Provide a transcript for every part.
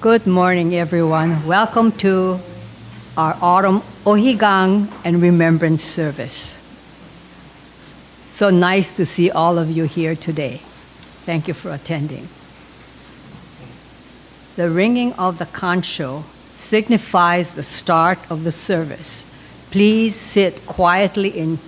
Good morning, everyone. Welcome to our autumn Ohigan and Remembrance service. So nice to see all of you here today. Thank you for attending. The ringing of the kansho signifies the start of the service. Please sit quietly in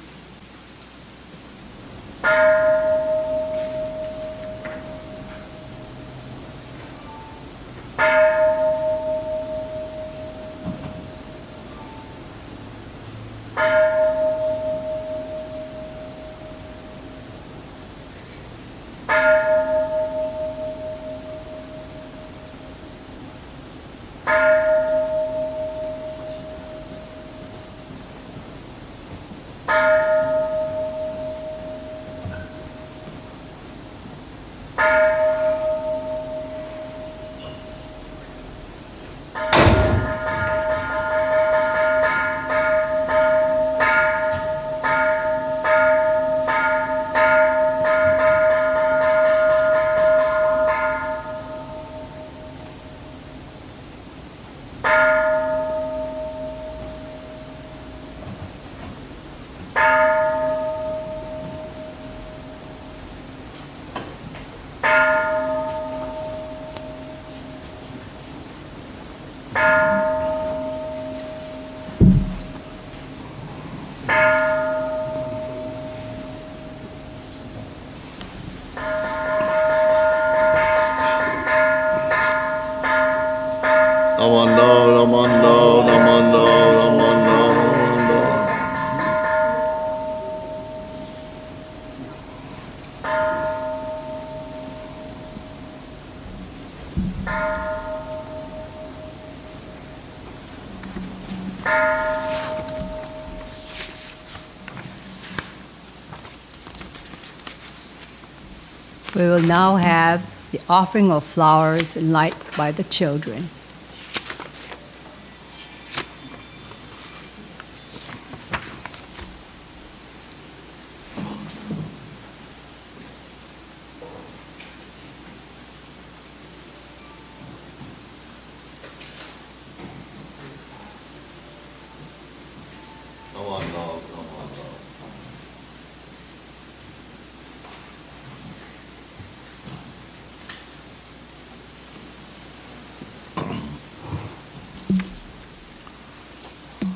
We will now have the offering of flowers and light by the children.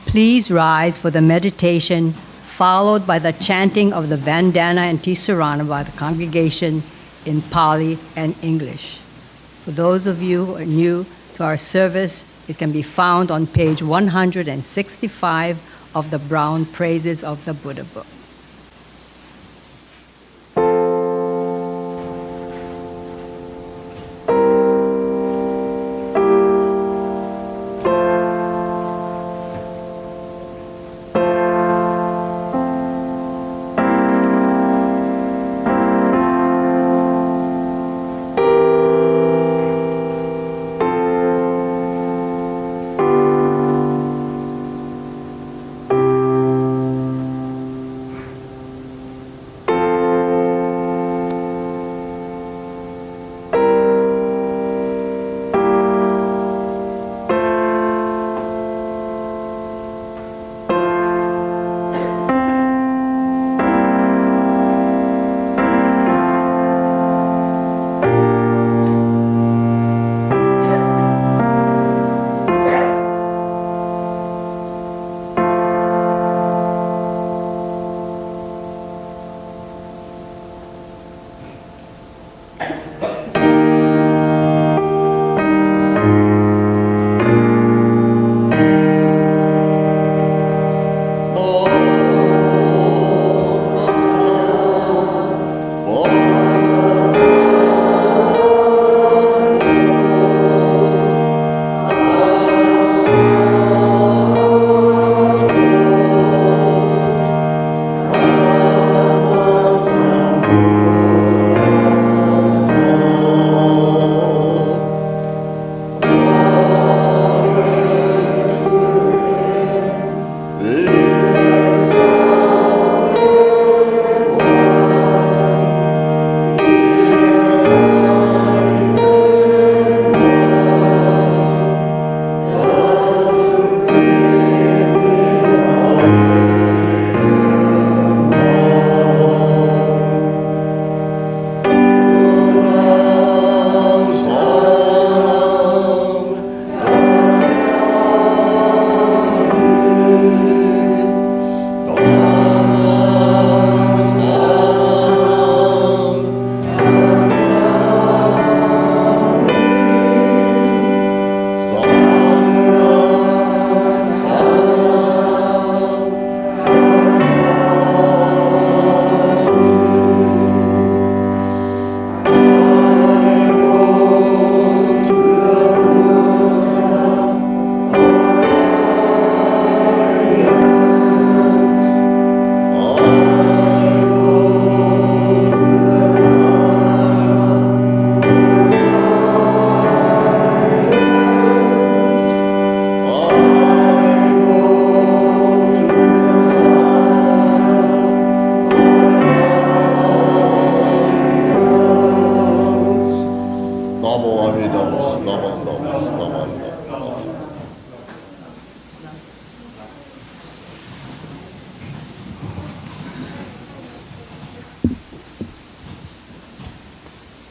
Please rise for the meditation, followed by the chanting of the Vandana Ti-Sarana by the congregation in Pali and English. For those of you who are new to our service, it can be found on page 165 of the Brown Praises of the Buddha book.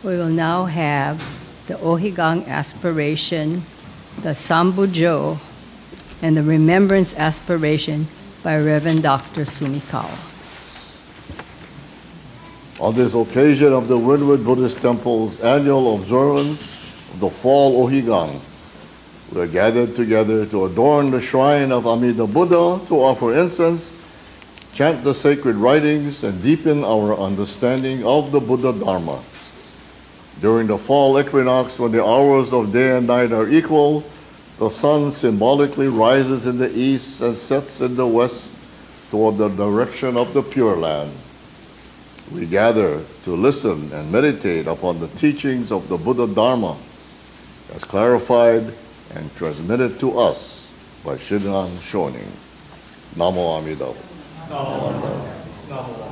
We will now have the Ohigan Aspiration, the Sambujo, and the Remembrance Aspiration by Reverend Dr. Sumikawa. On this occasion of the Windward Buddhist Temple's annual observance of the Fall Ohigan, we are gathered together to adorn the shrine of Amida Buddha, to offer incense, chant the sacred writings, and deepen our understanding of the Buddha Dharma. During the fall equinox, when the hours of day and night are equal, the sun symbolically rises in the east and sets in the west toward the direction of the Pure Land. We gather to listen and meditate upon the teachings of the Buddha Dharma as clarified and transmitted to us by Shinran Shonin. Namo Amida. Namo Amida. Namo.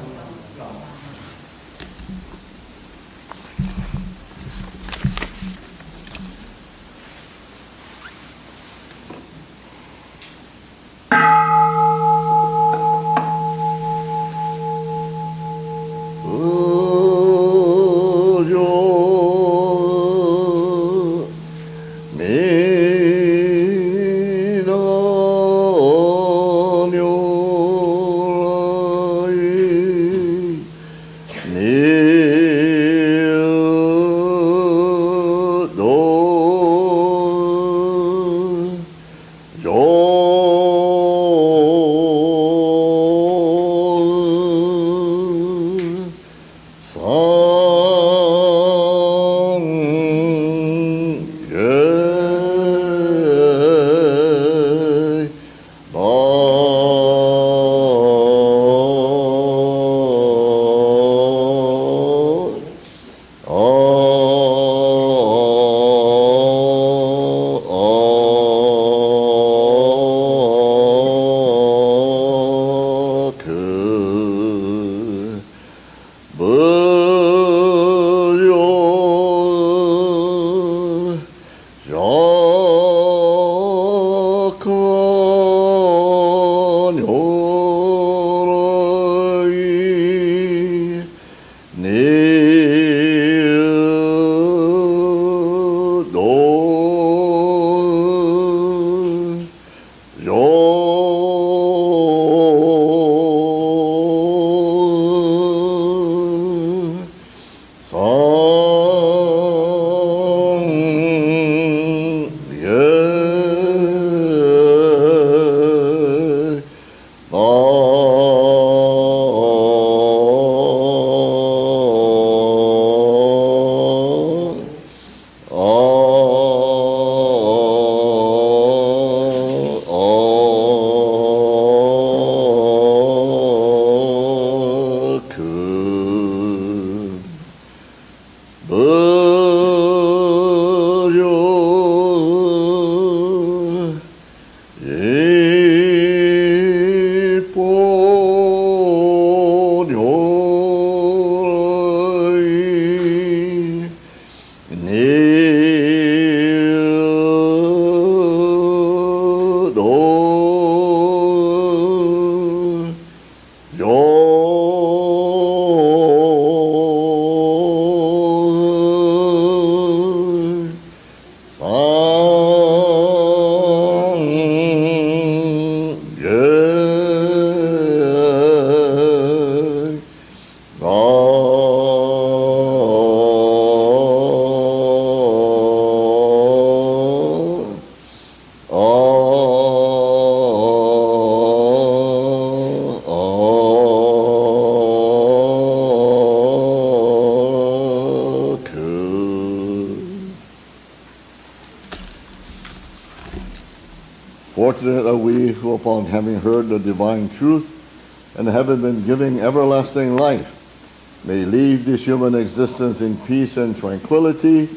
Fortunate are we who, upon having heard the divine truth and having been given everlasting life, may leave this human existence in peace and tranquility,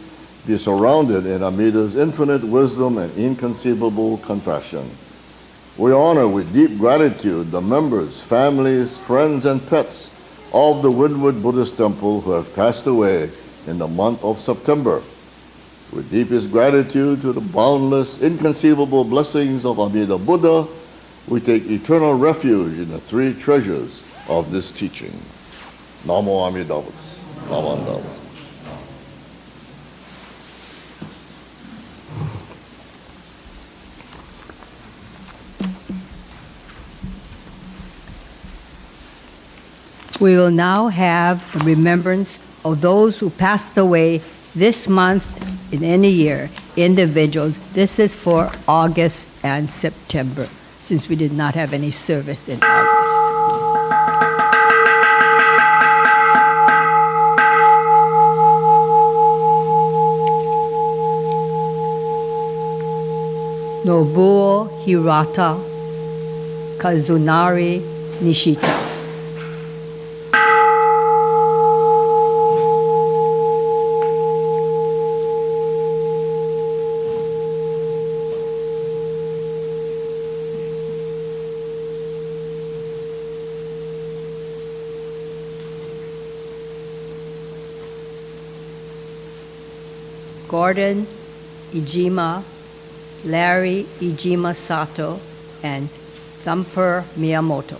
be surrounded in Amida's infinite wisdom and inconceivable compassion. We honor with deep gratitude the members, families, friends, and pets of the Windward Buddhist Temple who have passed away in the month of September. With deepest gratitude to the boundless, inconceivable blessings of Amida Buddha, we take eternal refuge in the three treasures of this teaching. Namo Amida Butsu. Namo Amida Butsu. We will now have the remembrance of those who passed away this month in any year, individuals. This is for August and September, since we did not have any service in August. Nobuo Hirata, Kazunari Nishita. Gordon Ijima, Larry Ijima Sato, and Thumper Miyamoto.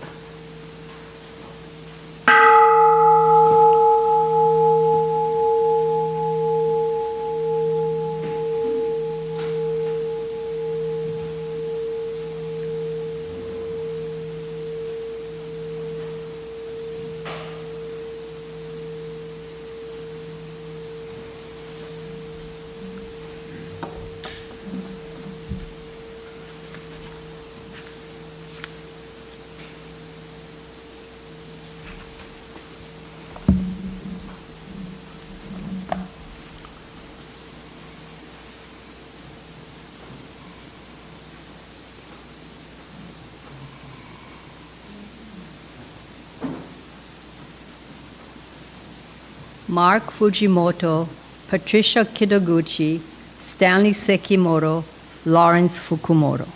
Mark Fujimoto, Patricia Kidoguchi, Stanley Sekimoto, Lawrence Fukumoto.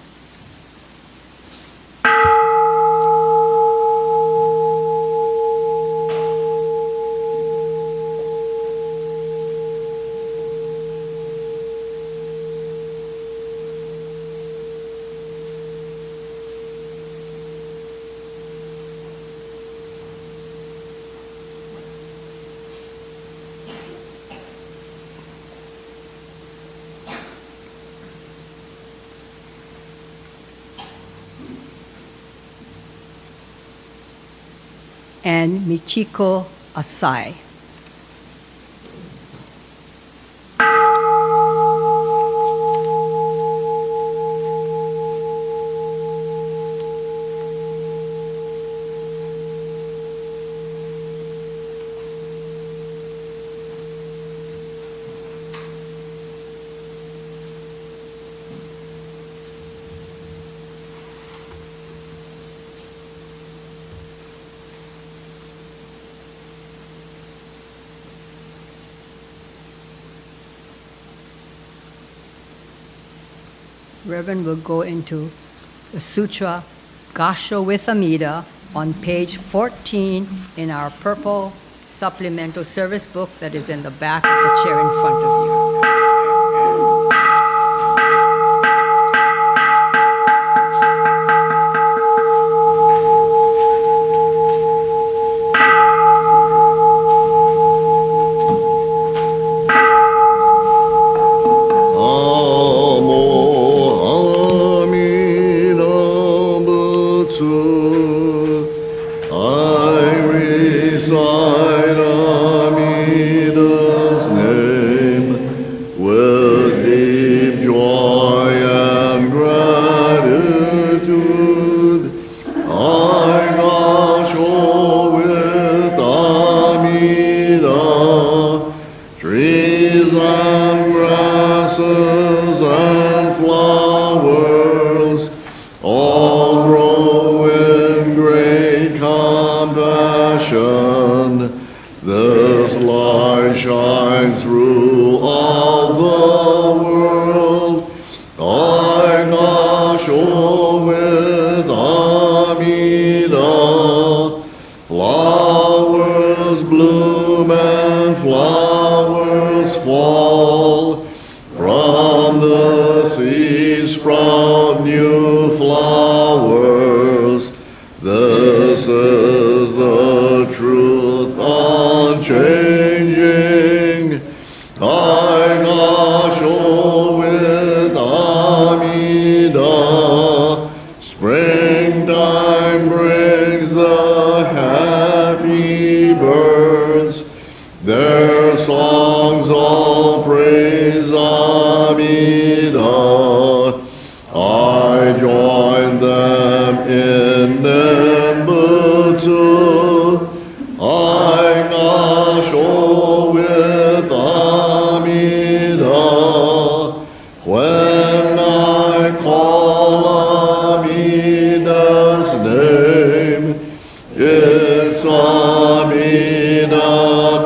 And Michiko Asai. Reverend will go into the Sutra, Gassho with Amida, on page 14 in our purple supplemental service book that is in the back of the chair in front of you. Springtime brings the happy Their songs all praise Amida. I join them in Nembutsu. I Gassho with Amida. When I call Amida's name, it's Amida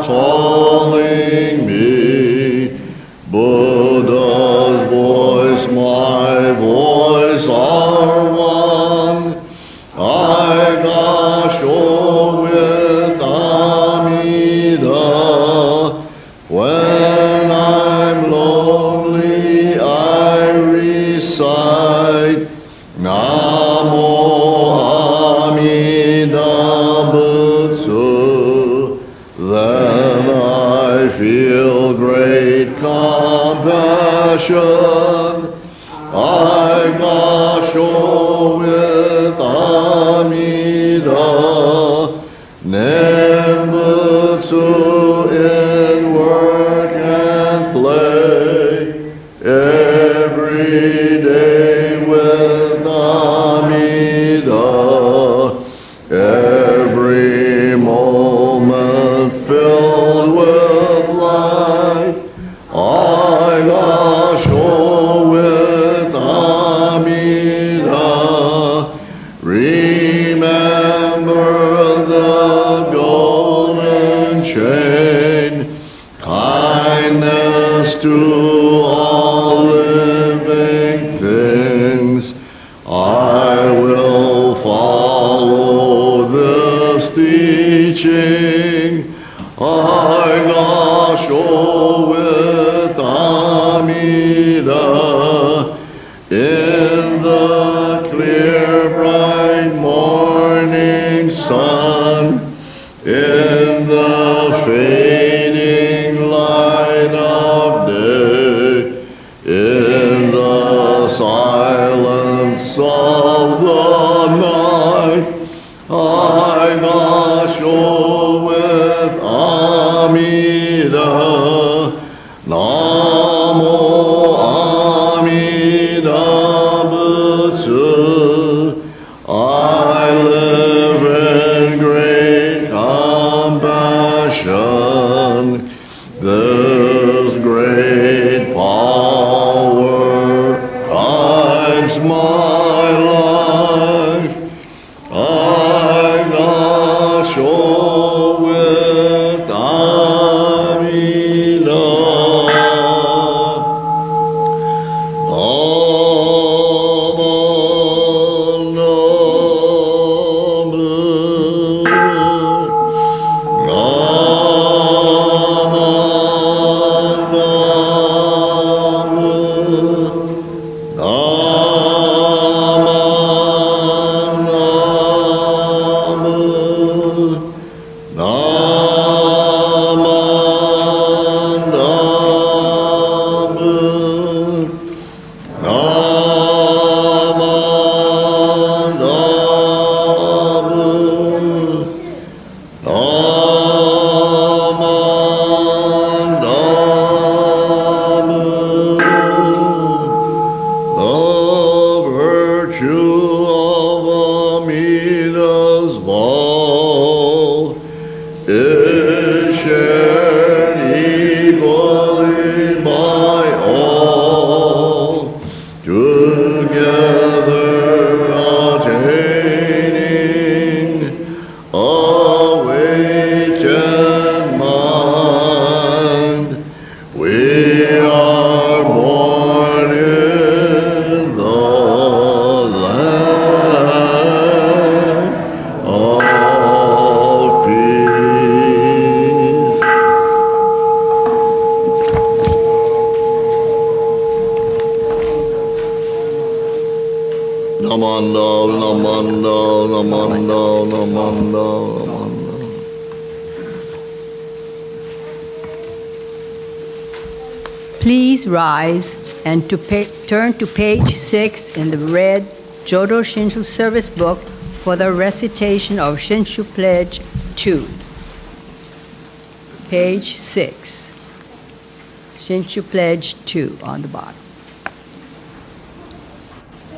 calling me. Buddha's voice, my voice are one. I Gassho with Amida. When I'm lonely, I recite Namo Amida Butsu. Then I feel great compassion. I Gassho with Amida. Nembutsu in work and play. Every day with Amida. Every moment filled with light. I Gassho with Amida. Remember the golden chain. Kindness to all living things. I will follow this teaching. I Gassho with Amida. In the clear bright morning sun. In the fading light of day. In the silence of the night. I Gassho with Amida. Namo Amida Butsu. I live in great compassion. There's great power guides my life. I Gassho with Amida. Please rise and turn to page 6 in the red Jodo Shinshu service book for the recitation of Shinshu Pledge 2. Page 6. Shinshu Pledge 2 on the bottom.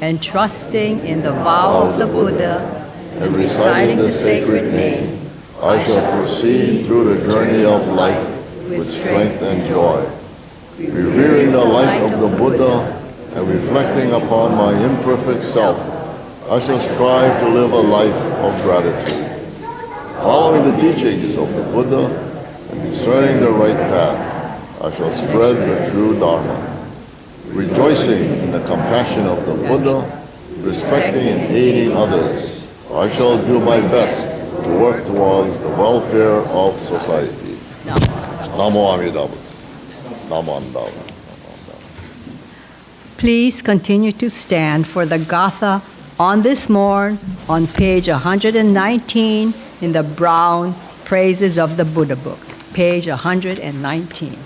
And trusting in the vow of the Buddha and reciting the sacred name, I shall proceed through the journey of life with strength and joy, revering the light of the Buddha and reflecting upon my imperfect self. I shall strive to live a life of gratitude, following the teachings of the Buddha and discerning the right path. I shall spread the true Dharma, rejoicing in the compassion of the Buddha, respecting and aiding others. I shall do my best to work towards the welfare of society. Namo Amida Butsu. Namo Amida. Please continue to stand for the Gatha on this morn on page 119 in the brown Praises of the Buddha book, page 119.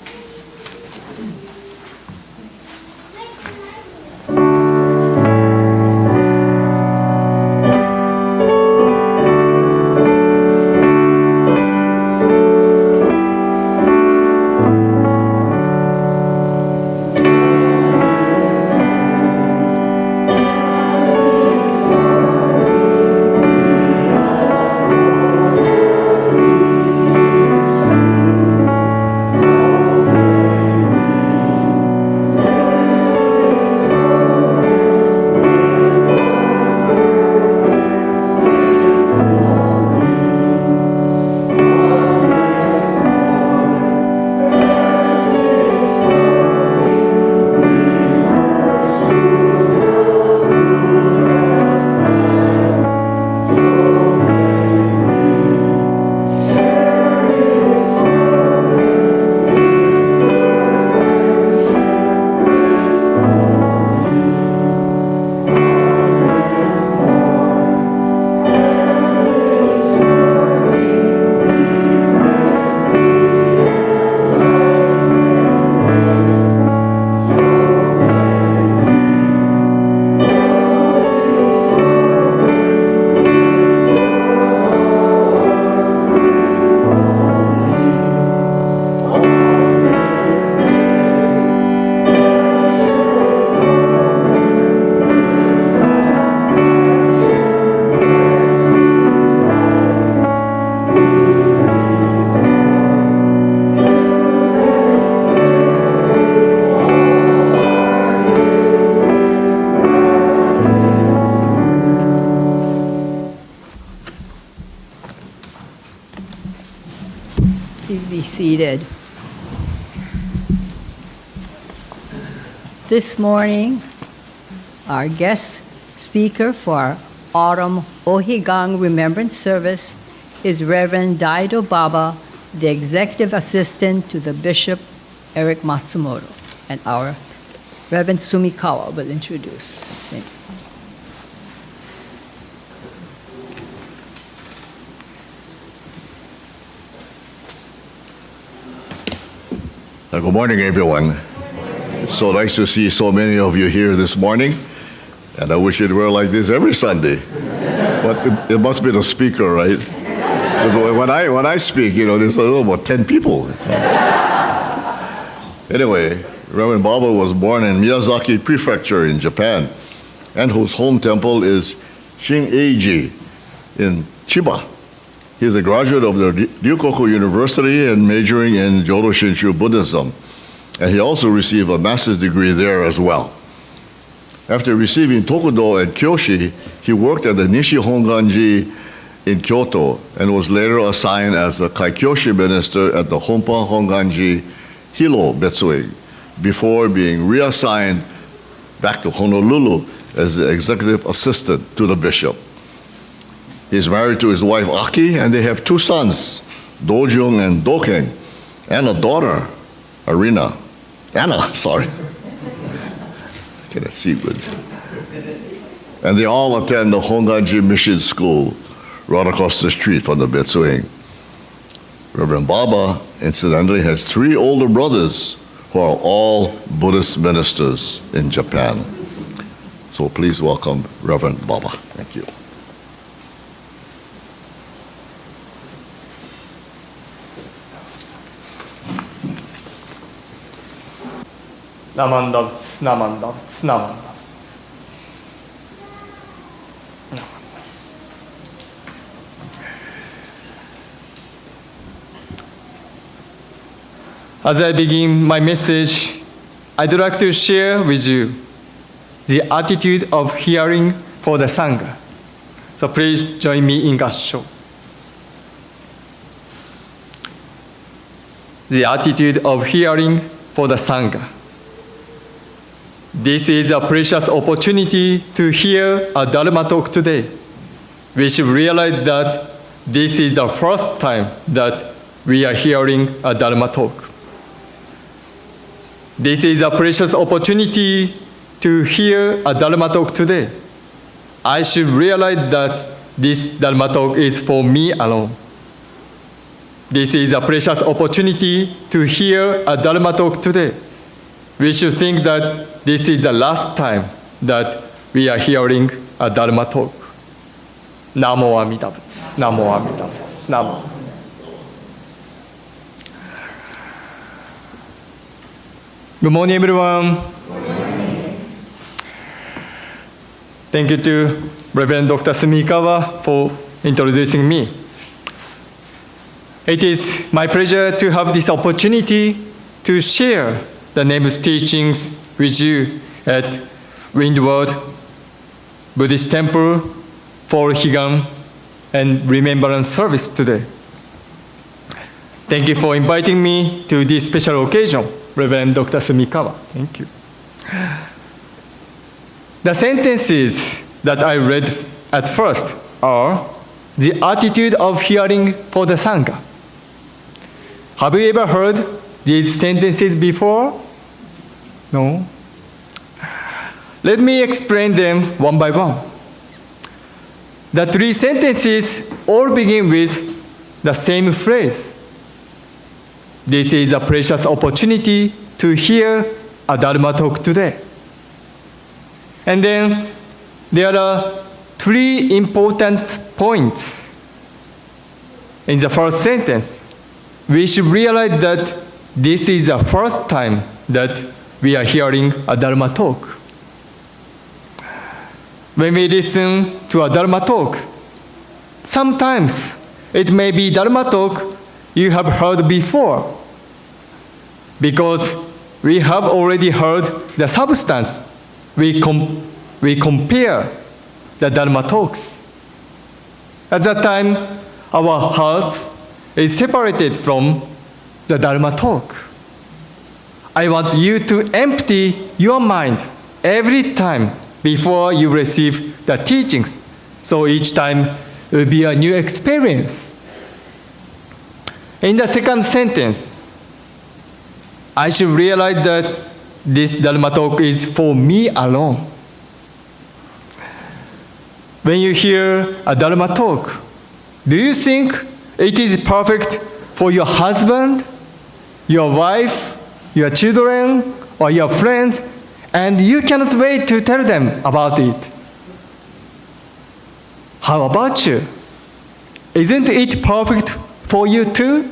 Seated. This morning, our guest speaker for our autumn Ohigan Remembrance service is Reverend Daido Baba, the executive assistant to the Bishop Eric Matsumoto, and our Reverend Sumikawa will introduce. Good morning, everyone. It's so nice to see so many of you here this morning, and I wish it were like this every Sunday. But it must be the speaker, right? When I speak, there's a little about 10 people. Anyway, Reverend Baba was born in Miyazaki Prefecture in Japan, and whose home temple is Shin-Eiji in Chiba. He is a graduate of the Ryukoku University and majoring in Jodo Shinshu Buddhism. And he also received a master's degree there as well. After receiving Tokudo at Kyoshi, he worked at the Nishi Honganji in Kyoto and was later assigned as a Kaikyoshi minister at the Honpa Honganji Hilo Betsuing before being reassigned back to Honolulu as the executive assistant to the bishop. He's married to his wife Aki, and they have two sons, Dojung and Dokeng, and a daughter, Anna, sorry. Can I see good? And they all attend the Honganji Mission School right across the street from the Betsuing. Reverend Baba, incidentally, has 3 older brothers who are all Buddhist ministers in Japan. So please welcome Reverend Baba. Thank you. Namanda butsu, namanda butsu, namanda butsu. As I begin my message, I'd like to share with you the attitude of hearing for the Sangha. So please join me in Gassho. The attitude of hearing for the Sangha. This is a precious opportunity to hear a Dharma talk today. We should realize that this is the first time that we are hearing a Dharma talk. This is a precious opportunity to hear a Dharma talk today. I should realize that this Dharma talk is for me alone. This is a precious opportunity to hear a Dharma talk today. We should think that this is the last time that we are hearing a Dharma talk. Namo Amida Butsu, Namo Amida Butsu, Namo. Good morning, everyone. Thank you to Reverend Dr. Sumikawa for introducing me. It is my pleasure to have this opportunity to share the Nembutsu teachings with you at Windward Buddhist Temple for Ohigan and Remembrance service today. Thank you for inviting me to this special occasion, Reverend Dr. Sumikawa. Thank you. The sentences that I read at first are the attitude of hearing for the Sangha. Have you ever heard these sentences before? No? Let me explain them one by one. The three sentences all begin with the same phrase. This is a precious opportunity to hear a Dharma talk today. And then there are three important points. In the first sentence, we should realize that this is the first time that we are hearing a Dharma talk. When we listen to a Dharma talk, sometimes it may be Dharma talk you have heard before, because we have already heard the substance. We compare the Dharma talks. At that time, our hearts is separated from the Dharma talk. I want you to empty your mind every time before you receive the teachings. So each time will be a new experience. In the second sentence, I should realize that this Dharma talk is for me alone. When you hear a Dharma talk, do you think it is perfect for your husband, your wife, your children, or your friends, and you cannot wait to tell them about it? How about you? Isn't it perfect for you too?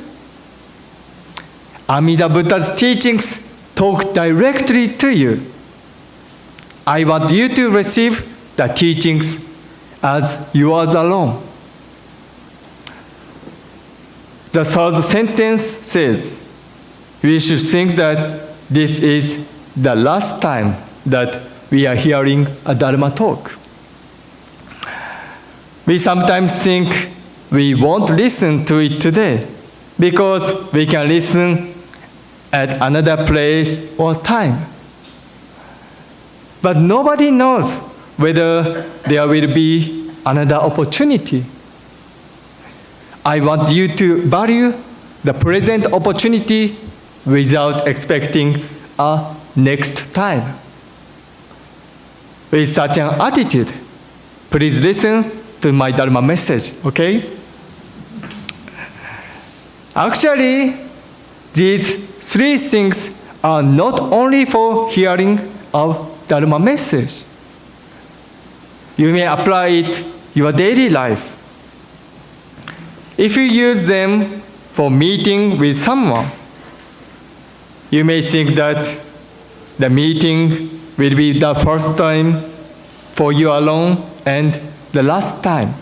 Amida Buddha's teachings talk directly to you. I want you to receive the teachings as yours alone. The third sentence says, we should think that this is the last time that we are hearing a Dharma talk. We sometimes think we won't listen to it today because we can listen at another place or time. But nobody knows whether there will be another opportunity. I want you to value the present opportunity without expecting a next time. With such an attitude, please listen to my Dharma message, okay? Actually, these three things are not only for hearing of Dharma message. You may apply it your daily life. If you use them for meeting with someone, you may think that the meeting will be the first time for you alone and the last time.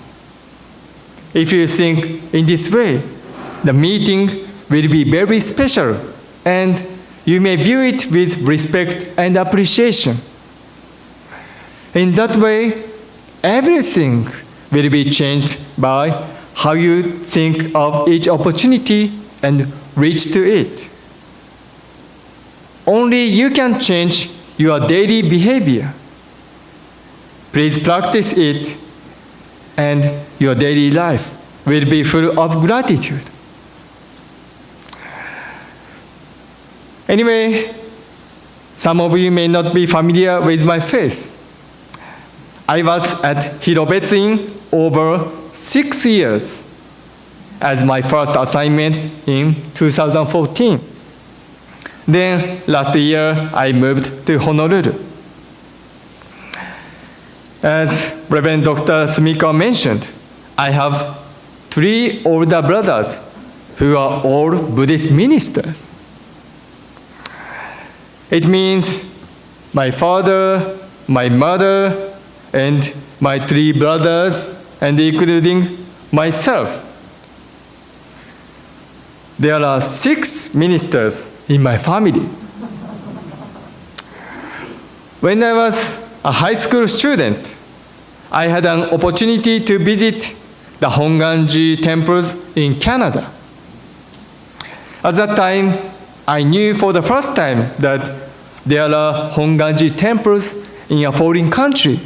If you think in this way, the meeting will be very special and you may view it with respect and appreciation. In that way, everything will be changed by how you think of each opportunity and reach to it. Only you can change your daily behavior. Please practice it, and your daily life will be full of gratitude. Anyway, some of you may not be familiar with my faith. I was at Hirobetsu-in over 6 years as my first assignment in 2014. Then last year, I moved to Honolulu. As Reverend Dr. Sumiko mentioned, I have 3 older brothers who are all Buddhist ministers. It means my father, my mother, and my 3 brothers, and including myself. There are 6 ministers in my family. When I was a high school student, I had an opportunity to visit the Honganji temples in Canada. At that time, I knew for the first time that there are Honganji temples in a foreign country.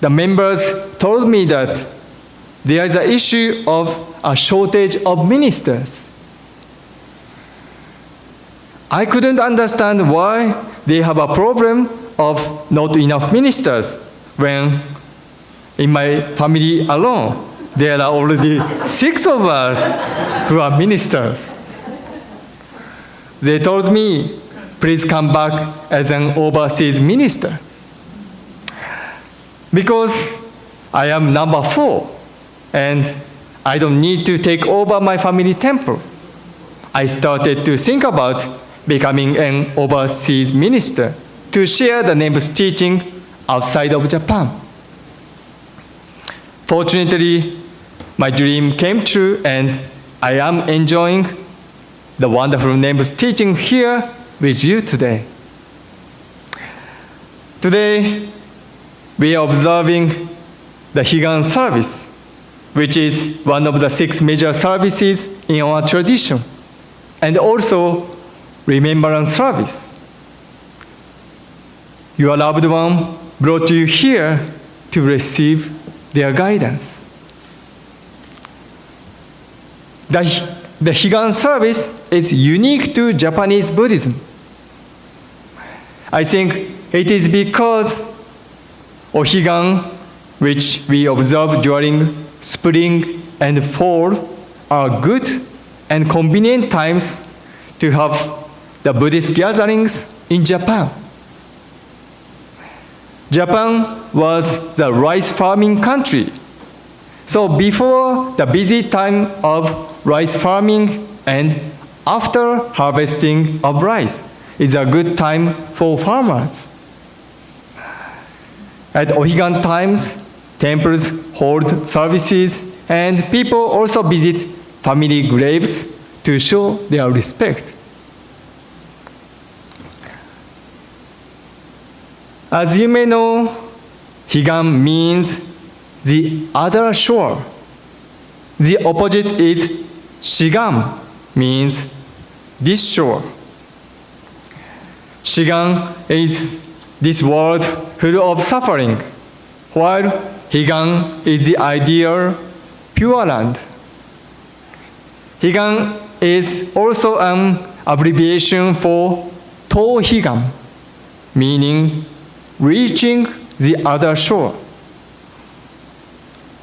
The members told me that there is an issue of a shortage of ministers. I couldn't understand why they have a problem of not enough ministers when in my family alone there are already 6 of us who are ministers. They told me, please come back as an overseas minister. Because I am number 4 and I don't need to take over my family temple, I started to think about becoming an overseas minister to share the Nembutsu teaching outside of Japan. Fortunately, my dream came true and I am enjoying the wonderful Nembutsu teaching here with you today. Today, we are observing the Ohigan service, which is one of the 6 major services in our tradition, and also Remembrance service. Your loved one brought you here to receive their guidance. The Ohigan service is unique to Japanese Buddhism. I think it is because Ohigan, which we observe during spring and fall, are good and convenient times to have the Buddhist gatherings in Japan. Japan was the rice farming country. So before the busy time of rice farming and after harvesting of rice is a good time for farmers. At Ohigan times, temples hold services and people also visit family graves to show their respect. As you may know, Ohigan means the other shore. The opposite is Shigan, means this shore. Shigan is this world full of suffering, while Ohigan is the ideal pure land. Ohigan is also an abbreviation for To-Ohigan, meaning reaching the other shore.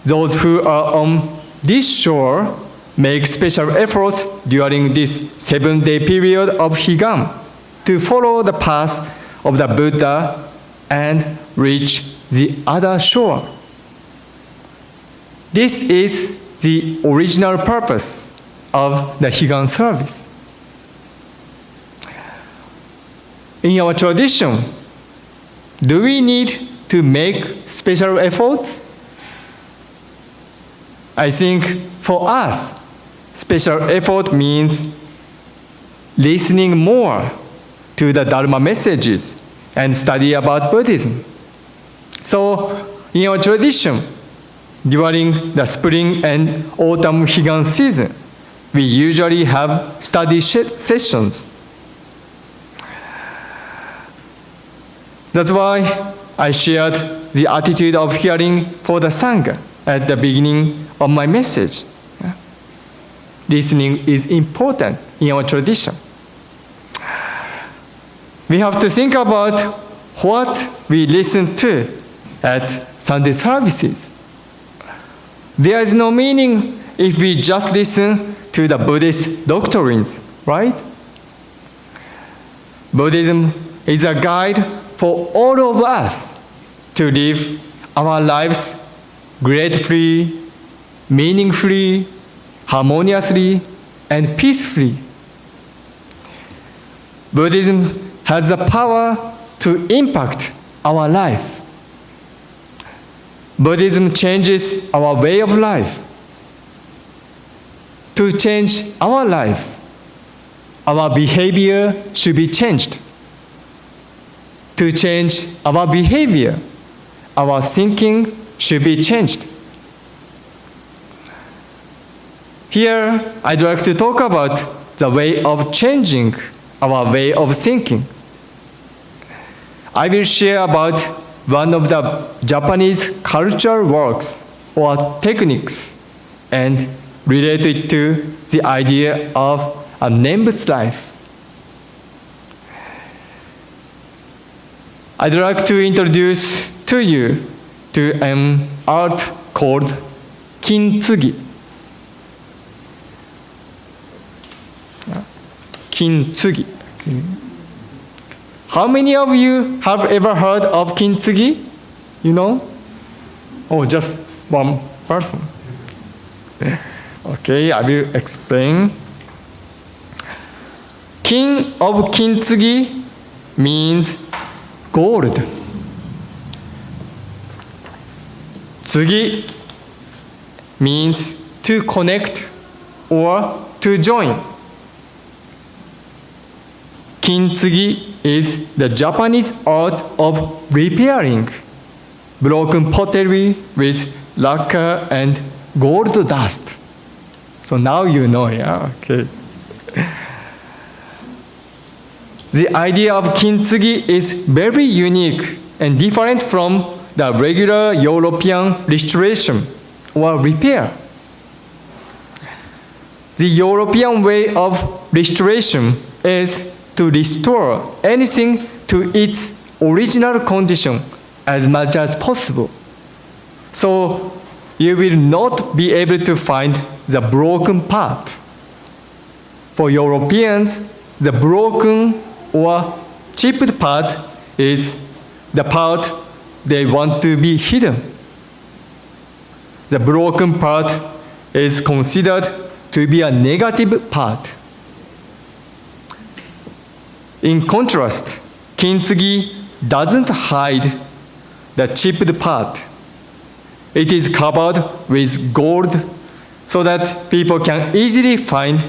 Those who are on this shore make special efforts during this 7-day period of Ohigan to follow the path of the Buddha and reach the other shore. This is the original purpose of the Ohigan service. in our tradition, do we need to make special efforts? I think for us, special effort means listening more to the Dharma messages and study about Buddhism. So, in our tradition, during the spring and autumn Ohigan season, we usually have study sessions. That's why I shared the attitude of hearing for the Sangha at the beginning of my message. Listening is important in our tradition. We have to think about what we listen to at Sunday services. There is no meaning if we just listen to the Buddhist doctrines, right? Buddhism is a guide for all of us to live our lives gratefully, meaningfully, harmoniously, and peacefully. Buddhism has the power to impact our life. Buddhism changes our way of life. To change our life, our behavior should be changed. To change our behavior, our thinking should be changed. Here, I'd like to talk about the way of changing our way of thinking. I will share about one of the Japanese cultural works or techniques and relate it to the idea of a Nembutsu life. I'd like to introduce to you to an art called kintsugi. Kintsugi. How many of you have ever heard of kintsugi? You know? Oh, just one person. Okay, I will explain. Kin of kintsugi means gold. Tsugi means to connect or to join. Kintsugi is the Japanese art of repairing broken pottery with lacquer and gold dust. So now you know, yeah? Okay. The idea of kintsugi is very unique and different from the regular European restoration or repair. The European way of restoration is to restore anything to its original condition as much as possible. So you will not be able to find the broken part. For Europeans, the broken or chipped part is the part they want to be hidden. The broken part is considered to be a negative part. In contrast, kintsugi doesn't hide the chipped part. It is covered with gold so that people can easily find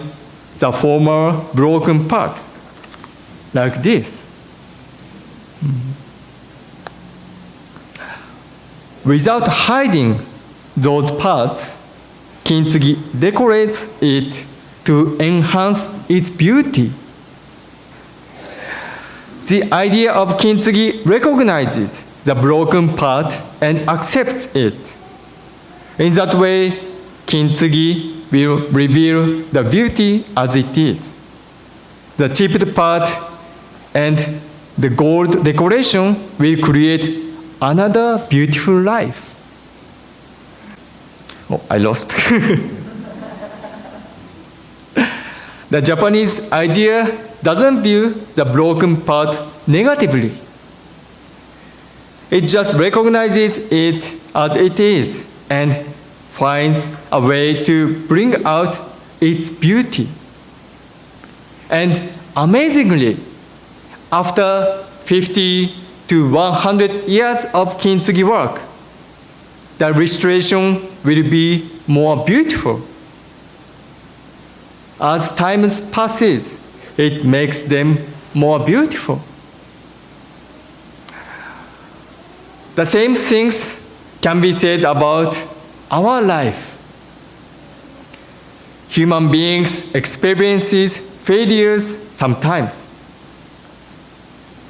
the former broken part, like this. Without hiding those parts, kintsugi decorates it to enhance its beauty. The idea of kintsugi recognizes the broken part and accepts it. In that way, kintsugi will reveal the beauty as it is. The chipped part and the gold decoration will create another beautiful life. Oh, I lost. The Japanese idea doesn't view the broken part negatively. It just recognizes it as it is and finds a way to bring out its beauty. And amazingly, after 50 to 100 years of kintsugi work, the restoration will be more beautiful. As time passes, it makes them more beautiful. The same things can be said about our life. Human beings experiences failures sometimes.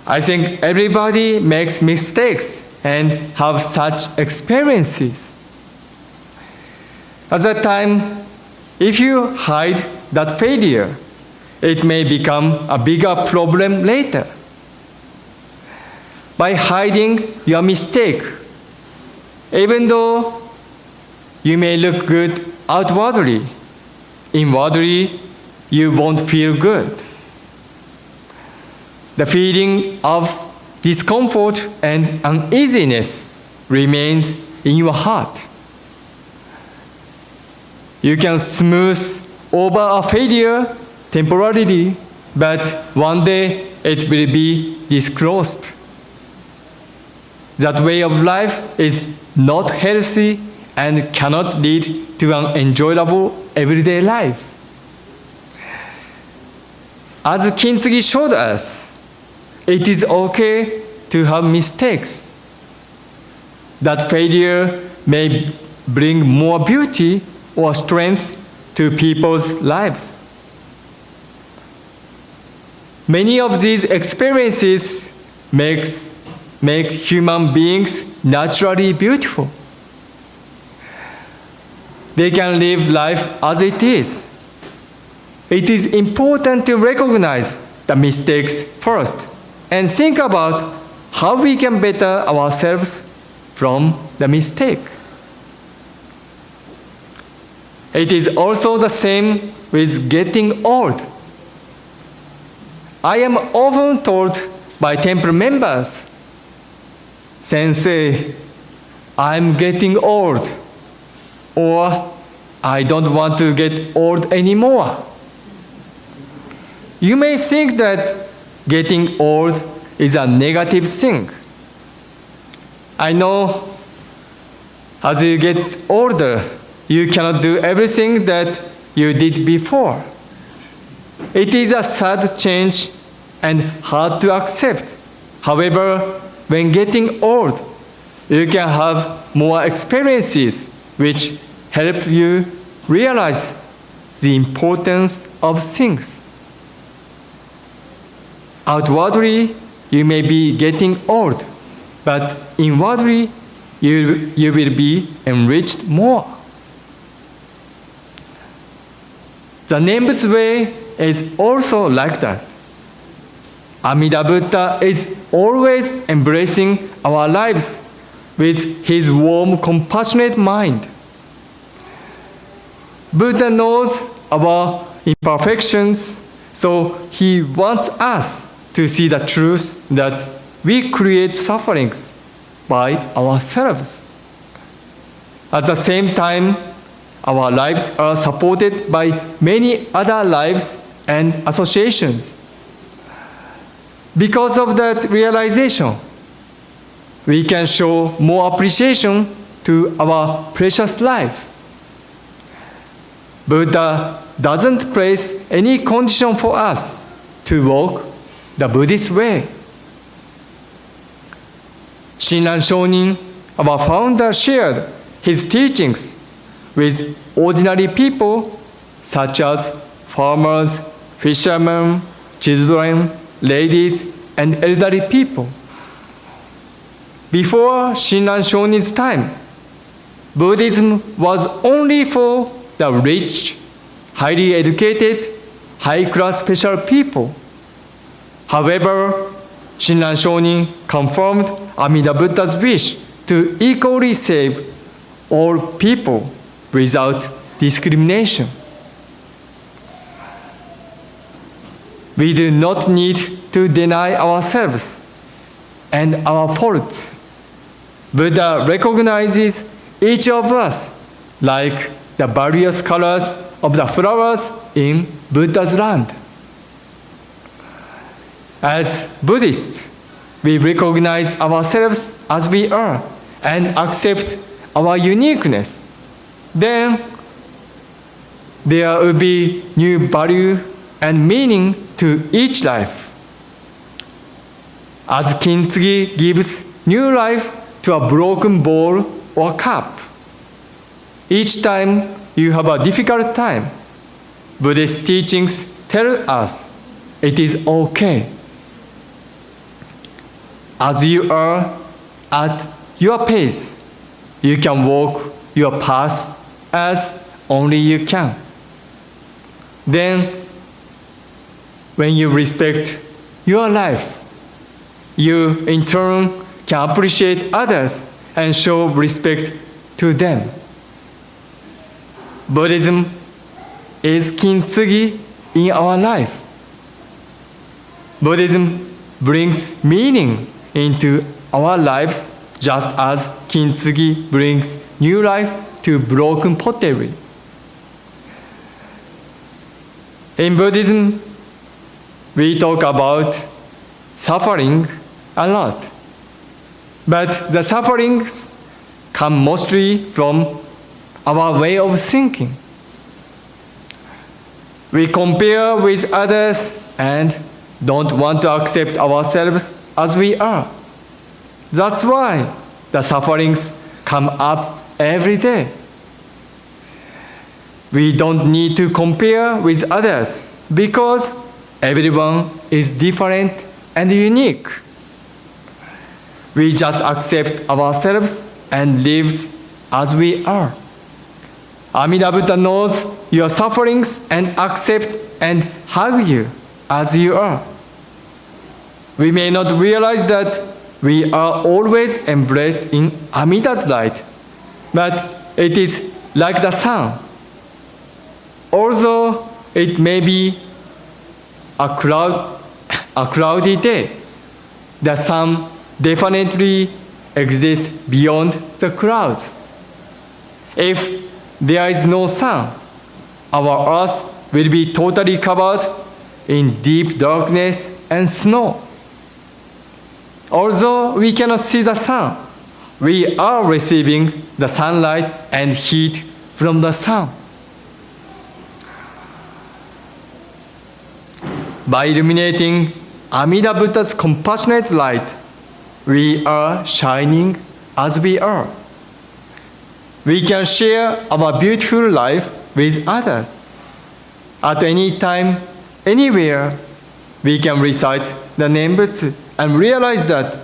I think everybody makes mistakes and have such experiences. At that time, if you hide that failure, it may become a bigger problem later. By hiding your mistake, even though you may look good outwardly, inwardly you won't feel good. The feeling of discomfort and uneasiness remains in your heart. You can smooth over a failure temporarily, but one day it will be disclosed. That way of life is not healthy and cannot lead to an enjoyable everyday life. As Kintsugi showed us, it is okay to have mistakes. That failure may bring more beauty or strength to people's lives. Many of these experiences make human beings naturally beautiful. They can live life as it is. It is important to recognize the mistakes first and think about how we can better ourselves from the mistake. It is also the same with getting old. I am often told by temple members, "Sensei, I'm getting old," or "I don't want to get old anymore." You may think that getting old is a negative thing. I know as you get older, you cannot do everything that you did before. It is a sad change and hard to accept. However, when getting old, you can have more experiences which help you realize the importance of things. Outwardly, you may be getting old, but inwardly, you will be enriched more. The Nembutsu way is also like that. Amida Buddha is always embracing our lives with his warm, compassionate mind. Buddha knows our imperfections, so he wants us to see the truth that we create sufferings by ourselves. At the same time, our lives are supported by many other lives and associations. Because of that realization, we can show more appreciation to our precious life. Buddha doesn't place any condition for us to walk the Buddhist way. Shinran Shonin, our founder, shared his teachings with ordinary people such as farmers, fishermen, children, ladies, and elderly people. Before Shinran Shonin's time, Buddhism was only for the rich, highly educated, high-class special people. However, Shinran Shonin confirmed Amida Buddha's wish to equally save all people without discrimination. We do not need to deny ourselves and our faults. Buddha recognizes each of us like the various colors of the flowers in Buddha's land. As Buddhists, we recognize ourselves as we are and accept our uniqueness. Then there will be new value and meaning to each life. As kintsugi gives new life to a broken bowl or cup, each time you have a difficult time, Buddhist teachings tell us it is okay. As you are at your pace, you can walk your path as only you can. Then, when you respect your life, you in turn can appreciate others and show respect to them. Buddhism is kintsugi in our life. Buddhism brings meaning into our lives just as kintsugi brings new life to broken pottery. In Buddhism, we talk about suffering a lot. But the sufferings come mostly from our way of thinking. We compare with others and don't want to accept ourselves as we are. That's why the sufferings come up every day. We don't need to compare with others because everyone is different and unique. We just accept ourselves and live as we are. Amida Buddha knows your sufferings and accepts and hugs you as you are. We may not realize that we are always embraced in Amida's light, but it is like the sun. Although it may be a cloudy day, the sun definitely exists beyond the clouds. If there is no sun, our earth will be totally covered in deep darkness and snow. Although we cannot see the sun, we are receiving the sunlight and heat from the sun. By illuminating Amida Buddha's compassionate light, we are shining as we are. We can share our beautiful life with others. At any time, anywhere, we can recite the Nembutsu and realize that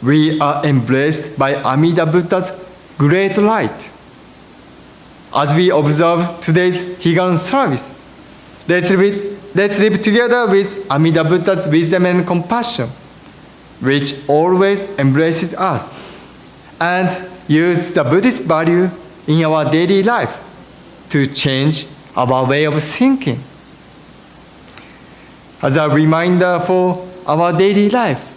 we are embraced by Amida Buddha's great light. As we observe today's Ohigan service, let's live together with Amida Buddha's wisdom and compassion, which always embraces us, and use the Buddhist value in our daily life to change our way of thinking. As a reminder for our daily life,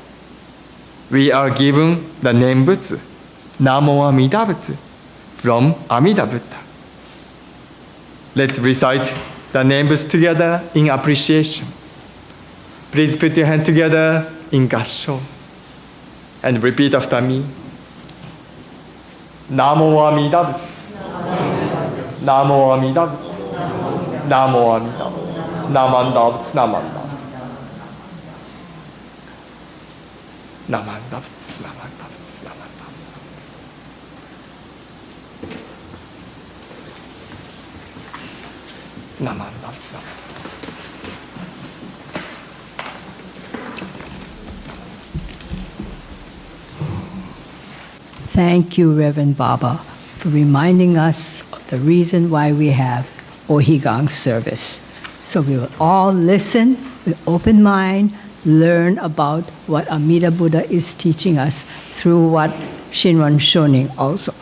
we are given the Nembutsu, Namo Amida Butsu, from Amida Buddha. Let's recite the Nembutsu together in appreciation. Please put your hand together in Gassho and repeat after me. Namo Amida Butsu. Namo Amida Butsu. Namo Amida Butsu. Namanda Butsu. Namanda Butsu. Namanda Butsu. Namanda Butsu. Namanda Butsu. Namanda Butsu. Thank you, Reverend Baba, for reminding us of the reason why we have Ohigan service. So we will all listen with open mind, learn about what Amida Buddha is teaching us through what Shinran Shonin also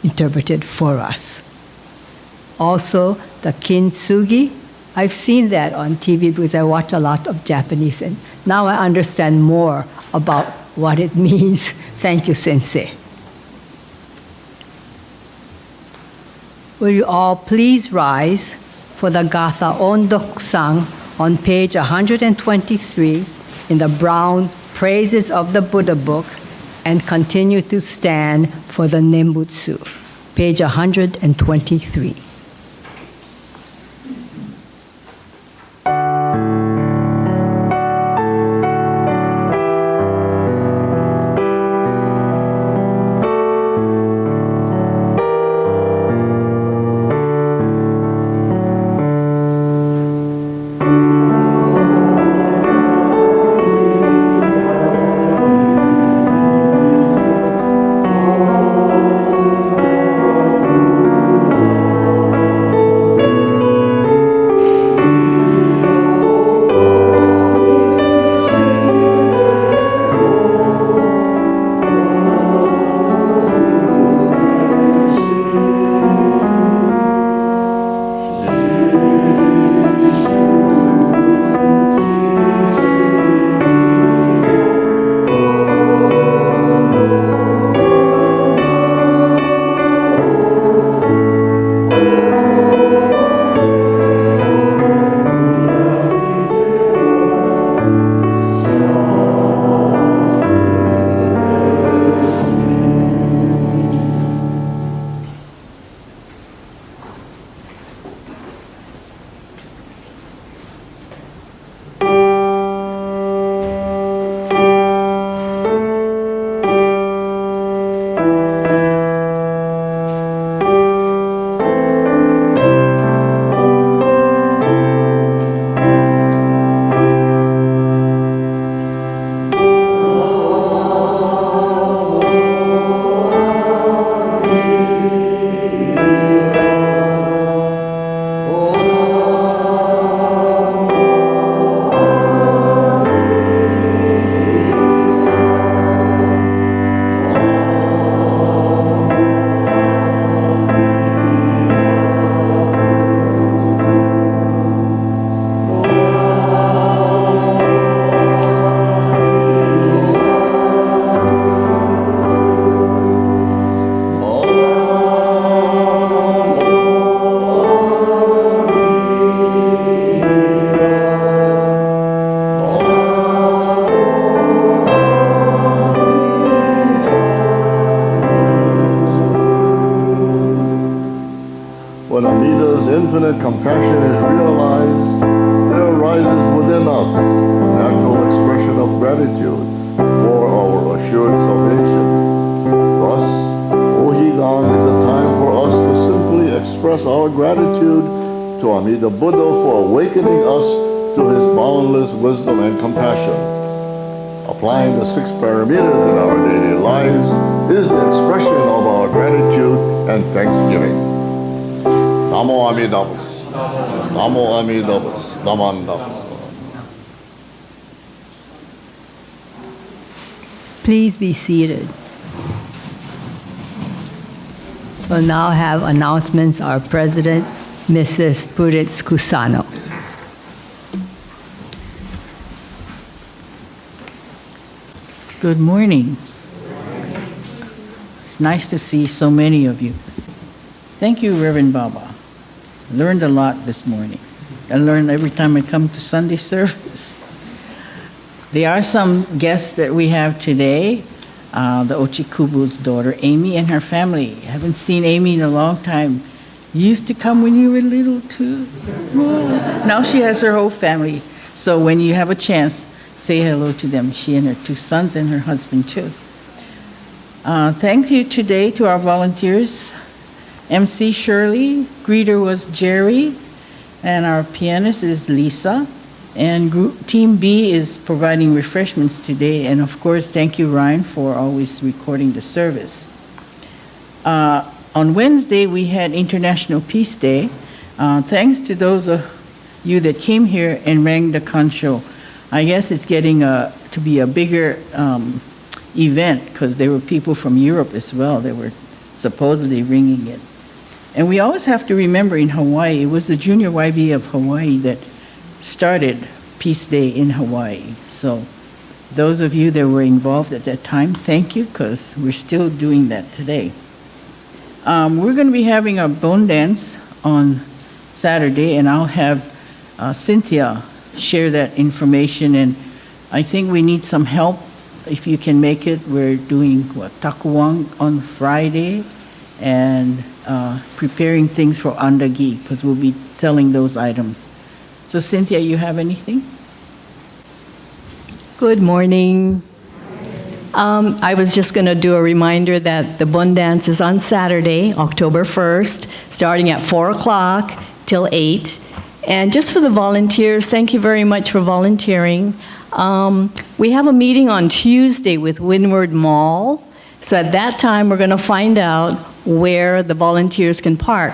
interpreted for us. Also, the kintsugi, I've seen that on TV because I watch a lot of Japanese, and now I understand more about what it means. Thank you, Sensei. Will you all please rise for the Gatha Ondokusan on page 123 in the brown Praises of the Buddha book and continue to stand for the Nembutsu, page 123. When Amida's infinite compassion is realized, there arises within us a natural expression of gratitude for our assured salvation. Thus, Ohigan is a time for us to simply express our gratitude to Amida Buddha for awakening us to his boundless wisdom and compassion. Applying the 6 paramitas in our daily lives is the expression of our gratitude and thanksgiving. Namo Amida Bus. Namo Amida Bus. Namanda Bus. Please be seated. We'll now have announcements. Our President, Mrs. Puritz Kusano. Good morning. It's nice to see so many of you. Thank you, Reverend Baba. Learned a lot this morning. I learn every time I come to Sunday service. There are some guests that we have today. The Ochikubu's daughter, Amy, and her family. I haven't seen Amy in a long time. You used to come when you were little too. Now she has her whole family. So when you have a chance, say hello to them. She and her 2 sons and her husband too. Thank you today to our volunteers. MC Shirley, greeter was Jerry, and our pianist is Lisa. And Team B is providing refreshments today. And of course, thank you, Ryan, for always recording the service. On Wednesday, we had International Peace Day. Thanks to those of you that came here and rang the kansho. I guess it's getting to be a bigger event because there were people from Europe as well that were supposedly ringing it. And we always have to remember in Hawaii, it was the Junior YB of Hawaii that started Peace Day in Hawaii. So those of you that were involved at that time, thank you, because we're still doing that today. We're going to be having a bone dance on Saturday, and I'll have Cynthia share that information and I think we need some help. If you can make it, we're doing takuwang on Friday and preparing things for andagi because we'll be selling those items. So Cynthia, you have anything? Good morning. I was just going to do a reminder that the Bun Dance is on Saturday, October 1st, starting at 4 o'clock till 8. And just for the volunteers, thank you very much for volunteering. We have a meeting on Tuesday with Windward Mall. So at that time, we're going to find out where the volunteers can park.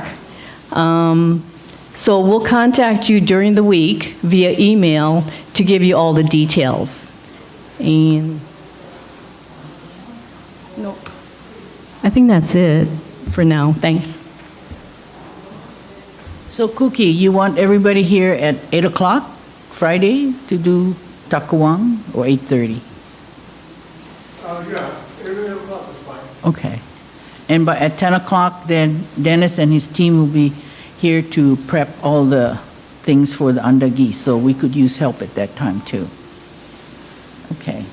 So we'll contact you during the week via email to give you all the details. And no, I think that's it for now. Thanks. So Cookie, you want everybody here at 8 o'clock Friday to do takuwang or 8:30? Yeah, 8 o'clock is fine. Okay. And at 10 o'clock, then Dennis and his team will be here to prep all the things for the andagi, so we could use help at that time too. Okay.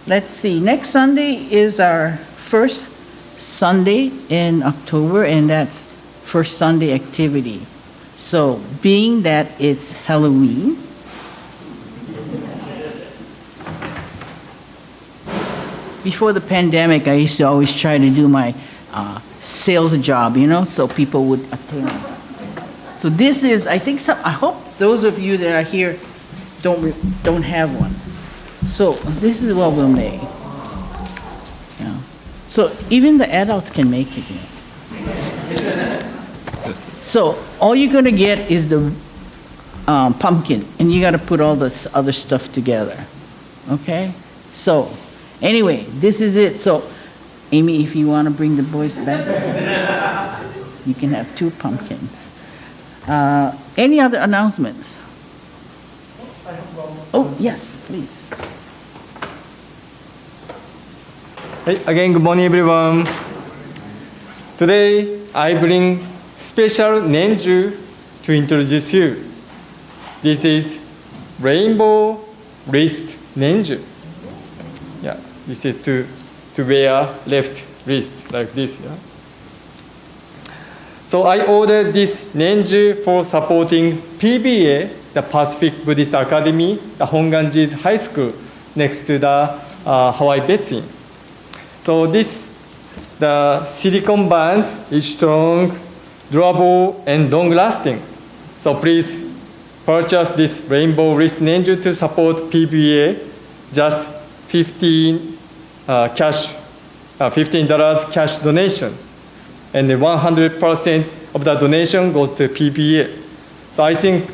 Let's see. Next Sunday is our first Sunday in October, and that's first Sunday activity. So, being that it's Halloween, before the pandemic, I used to always try to do my sales job, so people would attend. So this is, I think, I hope those of you that are here don't have one. So this is what we'll make. Yeah. So even the adults can make it. So all you're going to get is the pumpkin, and you got to put all this other stuff together. Okay? So anyway, this is it. So Amy, if you want to bring the boys back, you can have 2 pumpkins. Any other announcements? Oh, yes, please. Hey, again, good morning, everyone. Today, I bring special nenju to introduce you. This is rainbow wrist nenju. Yeah, this is to wear left wrist like this. Yeah. So I ordered this nenju for supporting PBA, the Pacific Buddhist Academy, the Honganji's High School, next to the Hawaii Betsin. So the silicone band is strong, durable, and long-lasting. So please purchase this rainbow wrist nenju to support PBA. Just $15 cash donation, and 100% of the donation goes to PBA. So I think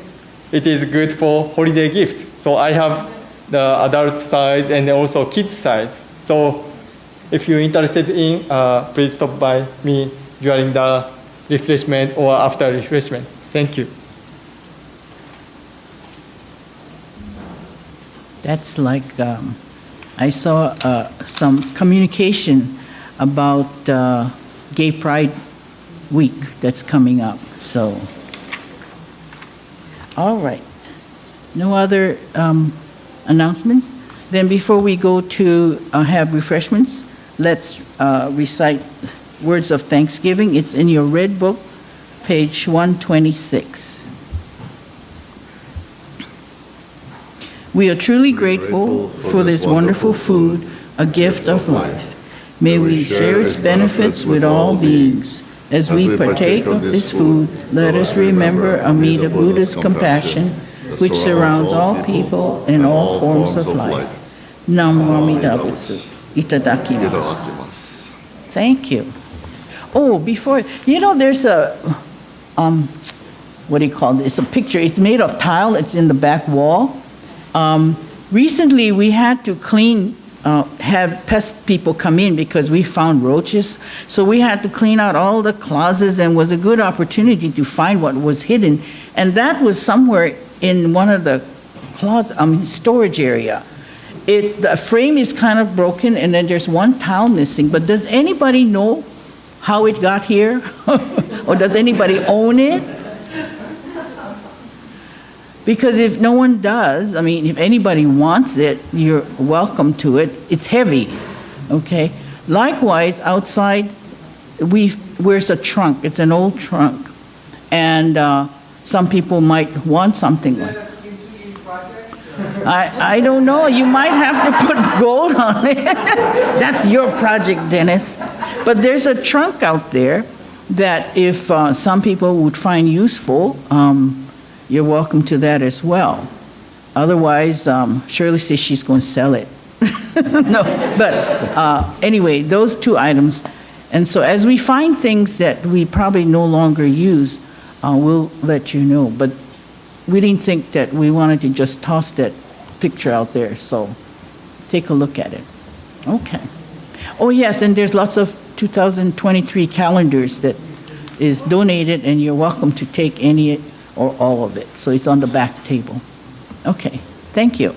it is good for holiday gift. So I have the adult size and also kids size. So if you're interested in, please stop by me during the refreshment or after refreshment. Thank you. That's like, I saw some communication about Gay Pride Week that's coming up. So, all right. No other announcements? Then before we go to have refreshments, let's recite words of thanksgiving. It's in your red book, page 126. We are truly grateful for this wonderful food, a gift of life. May we share its benefits with all beings. As we partake of this food, let us remember Amida Buddha's compassion, which surrounds all people and all forms of life. Namo Amida Butsu. Itadakimasu. Thank you. Oh, before, there's a, what do you call it? It's a picture. It's made of tile. It's in the back wall. Recently, we had to clean, have pest people come in because we found roaches. So we had to clean out all the closets, and was a good opportunity to find what was hidden. And that was somewhere in one of the storage area. The frame is kind of broken, and then there's one tile missing. But does anybody know how it got here? Or does anybody own it? Because if no one does, I mean, if anybody wants it, you're welcome to it. It's heavy, okay? Likewise, outside, where's a trunk? It's an old trunk. And some people might want something like that. I don't know. You might have to put gold on it. That's your project, Dennis. But there's a trunk out there that if some people would find useful, you're welcome to that as well. Otherwise, Shirley says she's going to sell it. No, but anyway, those two items. And so as we find things that we probably no longer use, we'll let you know. But we didn't think that we wanted to just toss that picture out there, so take a look at it. Okay. Oh yes, and there's lots of 2023 calendars that is donated, and you're welcome to take any or all of it. So it's on the back table. Okay, thank you.